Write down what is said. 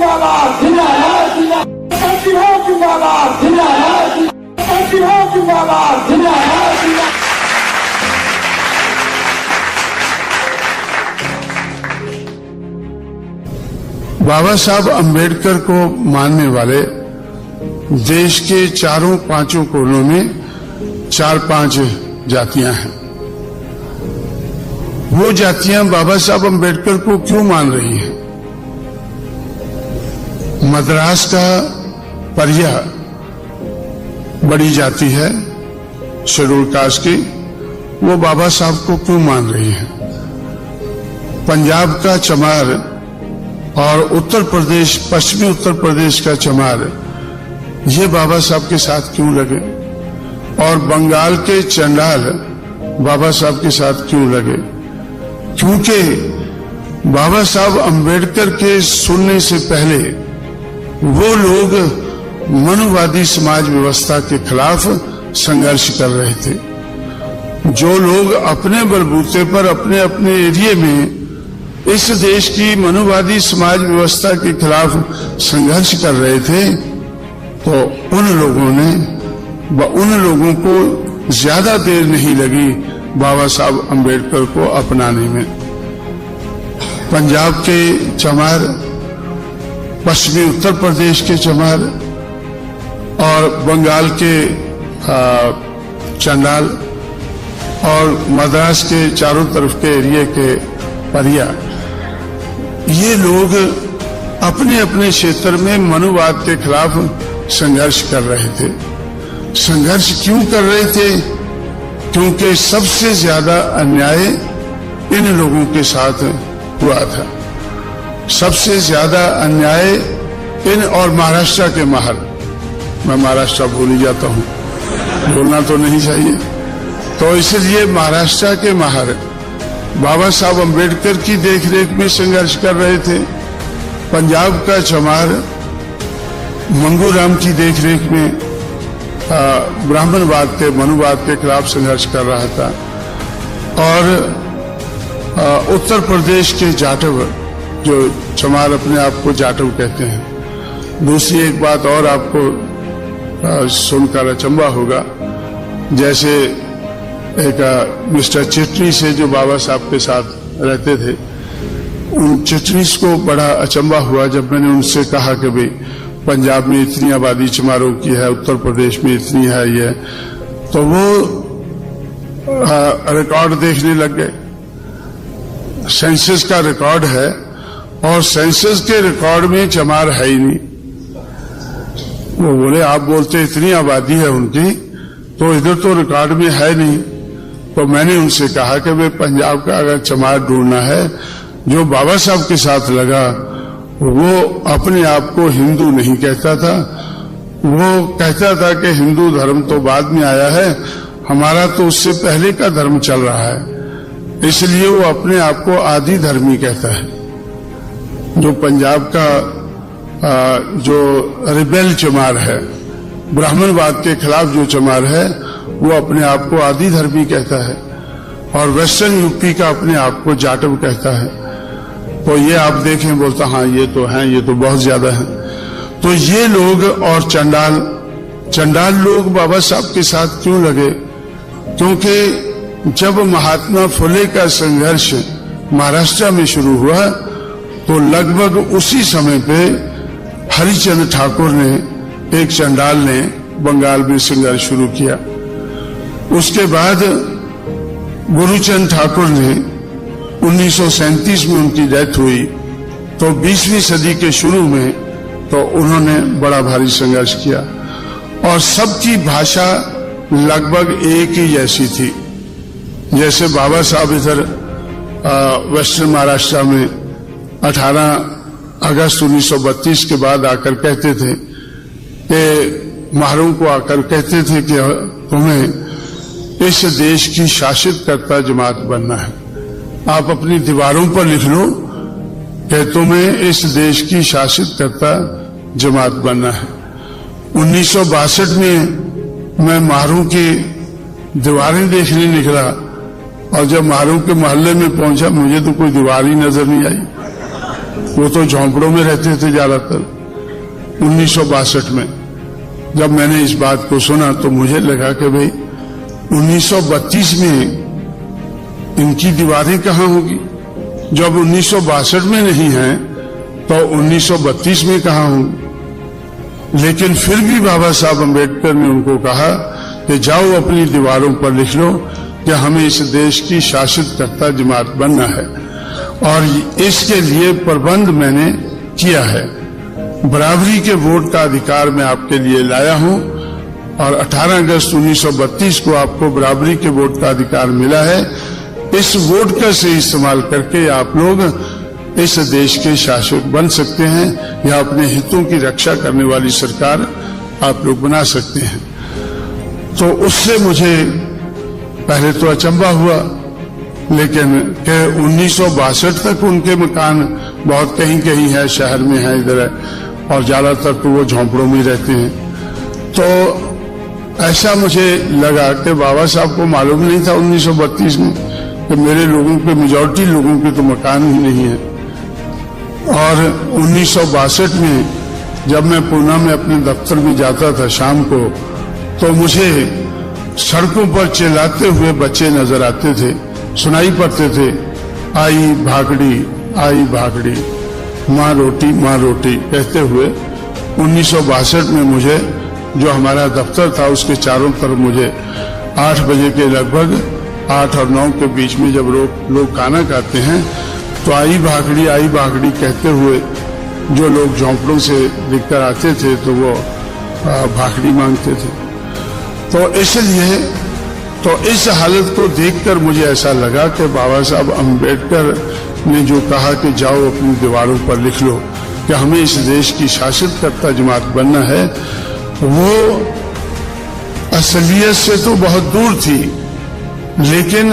जिंदाबाद जिंदाबाद जिंदाबाद जिंदाबाद जिंदाबाद जिंदाबाद। बाबा साहब अंबेडकर को मानने वाले देश के चारों पांचों कोनों में 4-5 जातियां हैं। वो जातियां बाबा साहब अंबेडकर को क्यों मान रही हैं? मद्रास का परिया बड़ी जाति है शेड्यूल कास्ट की, वो बाबा साहब को क्यों मान रही है? पंजाब का चमार और उत्तर प्रदेश, पश्चिमी उत्तर प्रदेश का चमार, ये बाबा साहब के साथ क्यों लगे? और बंगाल के चंडाल बाबा साहब के साथ क्यों लगे? क्योंकि बाबा साहब अंबेडकर के सुनने से पहले वो लोग मनुवादी समाज व्यवस्था के खिलाफ संघर्ष कर रहे थे। जो लोग अपने बलबूते पर अपने अपने एरिया में इस देश की मनुवादी समाज व्यवस्था के खिलाफ संघर्ष कर रहे थे, तो उन लोगों को ज्यादा देर नहीं लगी बाबा साहब अंबेडकर को अपनाने में। पंजाब के चमार, पश्चिमी उत्तर प्रदेश के चमार और बंगाल के चंडाल और मद्रास के चारों तरफ के एरिया के परिया, ये लोग अपने अपने क्षेत्र में मनुवाद के खिलाफ संघर्ष कर रहे थे। संघर्ष क्यों कर रहे थे? क्योंकि सबसे ज्यादा अन्याय इन लोगों के साथ हुआ था। सबसे ज्यादा अन्याय और महाराष्ट्र के महर, मैं महाराष्ट्र भूल ही जाता हूं, बोलना तो नहीं चाहिए, तो इसलिए महाराष्ट्र के महर बाबा साहब अंबेडकर की देखरेख में संघर्ष कर रहे थे। पंजाब का चमार मंगूराम की देखरेख में ब्राह्मणवाद के, मनुवाद के खिलाफ संघर्ष कर रहा था। और उत्तर प्रदेश के जाटव, जो चमार अपने आप को जाटव कहते हैं। दूसरी एक बात और आपको सुनकर अचंभा होगा, जैसे एक मिस्टर चिटनी से जो बाबा साहब के साथ रहते थे, उन चिटनीस को बड़ा अचंभा हुआ जब मैंने उनसे कहा कि भाई पंजाब में इतनी आबादी चमारों की है, उत्तर प्रदेश में इतनी है ये, तो वो रिकॉर्ड देखने लग गए। सेंसस का रिकॉर्ड है और सेंसस के रिकॉर्ड में चमार है ही नहीं। वो बोले आप बोलते इतनी आबादी है उनकी, तो इधर तो रिकॉर्ड में है नहीं। तो मैंने उनसे कहा कि भाई पंजाब का अगर चमार ढूंढना है, जो बाबा साहब के साथ लगा वो अपने आप को हिंदू नहीं कहता था, वो कहता था कि हिंदू धर्म तो बाद में आया है, हमारा तो उससे पहले का धर्म चल रहा है, इसलिए वो अपने आप को आदि धर्मी कहता है। जो पंजाब का जो रिबेल चमार है, ब्राह्मणवाद के खिलाफ जो चमार है, वो अपने आप को आदि धर्मी कहता है। और वेस्टर्न यूपी का अपने आप को जाटव कहता है। तो ये आप देखें, बोलता हाँ ये तो हैं, ये तो बहुत ज्यादा है। तो ये लोग और चंडाल लोग बाबा साहब के साथ क्यों लगे? क्योंकि जब महात्मा फुले का संघर्ष महाराष्ट्र में शुरू हुआ, तो लगभग उसी समय पे हरिचंद ठाकुर ने, एक चंडाल ने बंगाल में संघर्ष शुरू किया। उसके बाद गुरुचंद ठाकुर ने 1937 में उनकी डेथ हुई, तो 20वीं सदी के शुरू में तो उन्होंने बड़ा भारी संघर्ष किया और सबकी भाषा लगभग एक ही जैसी थी। जैसे बाबा साहब इधर वेस्टर्न महाराष्ट्र में 18 अगस्त 1932 के बाद आकर कहते थे कि महारों को आकर कहते थे कि तुम्हें इस देश की शासित करता जमात बनना है। आप अपनी दीवारों पर लिख लो कि तुम्हें इस देश की शासित करता जमात बनना है। 1962 में मैं महारों की दीवारें देखने निकला और जब महारों के मोहल्ले में पहुंचा, मुझे तो कोई दीवार ही नजर नहीं आई। वो तो झोंपड़ों में रहते थे ज्यादातर। 1962 में जब मैंने इस बात को सुना तो मुझे लगा कि भाई 1932 में इनकी दीवारें कहां होगी, जब 1962 में नहीं है तो 1932 में कहां होंगी। लेकिन फिर भी बाबा साहब अम्बेडकर ने उनको कहा कि जाओ अपनी दीवारों पर लिख लो कि हमें इस देश की शासित कर्ता जमात बनना है, और इसके लिए प्रबंध मैंने किया है। बराबरी के वोट का अधिकार मैं आपके लिए लाया हूं, और 18 अगस्त 1932 को आपको बराबरी के वोट का अधिकार मिला है। इस वोट का सही इस्तेमाल करके आप लोग इस देश के शासक बन सकते हैं, या अपने हितों की रक्षा करने वाली सरकार आप लोग बना सकते हैं। तो उससे मुझे पहले तो अचंभा हुआ, लेकिन 1962 तक उनके मकान बहुत कहीं कहीं है, शहर में है, इधर है, और ज्यादातर तो वो झोंपड़ों में रहते हैं। तो ऐसा मुझे लगा कि बाबा साहब को मालूम नहीं था 1932 में कि मेरे लोगों के, मेजॉरिटी लोगों के तो मकान ही नहीं है। और 1962 में जब मैं पूना में अपने दफ्तर में जाता था शाम को, तो मुझे सड़कों पर चिल्लाते हुए बच्चे नजर आते थे, सुनाई पड़ते थे, आई भागड़ी, माँ रोटी कहते हुए। 1962 में मुझे, जो हमारा दफ्तर था उसके चारों तरफ मुझे 8 बजे के लगभग, 8 और 9 के बीच में जब लोग खाना खाते हैं तो आई भागड़ी कहते हुए जो लोग झोंपड़ों से दिखकर आते थे तो वो भागड़ी मांगते थे। तो इसलिए तो इस हालत को देखकर मुझे ऐसा लगा कि बाबा साहब अम्बेडकर ने जो कहा कि जाओ अपनी दीवारों पर लिख लो कि हमें इस देश की शासित कर्ता जमात बनना है, वो असलियत से तो बहुत दूर थी, लेकिन